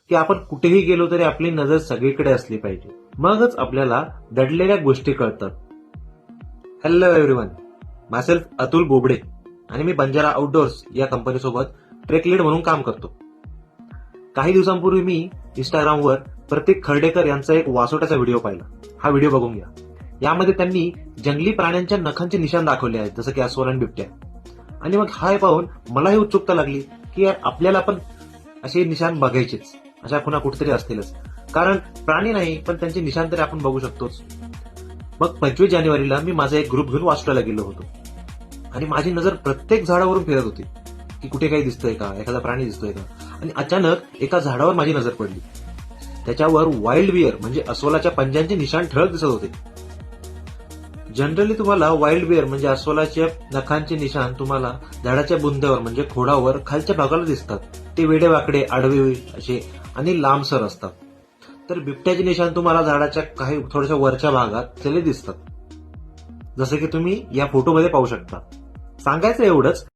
की आपण कुठेही गेलो तरी आपली नजर सगळीकडे असली पाहिजे, मगच आपल्याला दडलेल्या गोष्टी कळतात. Hello everyone, myself Atul Bobde आणि मी बंजारा आउटडोर्स या कंपनीसोबत ट्रेक लीड म्हणून काम करतो. काही दिवसांपूर्वी मी इंस्टाग्रामवर प्रतीक खर्डेकर यांचा एक वासोट्याचा व्हिडिओ पाहिला. हा व्हिडिओ बघून घ्या. यामध्ये त्यांनी जंगली प्राण्यांच्या नखांचे निशाण दाखवले आहेत, जसं की अस्वल आणि बिबट्या. आणि मग हा पाहून मलाही उत्सुकता लागली की यार आपल्याला पण असे निशाण बघायचेच. अशा पुन्हा कुठेतरी असतीलच, कारण प्राणी नाही पण त्यांचे निशाण तरी आपण बघू शकतोच. मग 25 जानेवारीला मी माझा एक ग्रुप घेऊन वासोट्याला गेलो होतो आणि माझी नजर प्रत्येक झाडावरून फिरत होती की कुठे काही दिसतंय का, एखादा प्राणी दिसतोय का. आणि अचानक एका झाडावर माझी नजर पडली. त्याच्यावर वाईल्ड बियर म्हणजे अस्वलाच्या पंजांचे निशाण ठळक दिसत होते. जनरली तुम्हाला वाईल्ड बियर म्हणजे अस्वलाच्या नखांचे निशाण तुम्हाला झाडाच्या बुंद्यावर म्हणजे खोडावर खालच्या भागाला दिसतात. ते वेडेवाकडे आडवे असे आणि लांबसर असतात. तर बिबट्याचे निशाण तुम्हाला झाडाच्या काही थोड्याशा वरच्या भागात दिसतात, जसं की तुम्ही या फोटोमध्ये पाहू शकता. सांगायचं एवढंच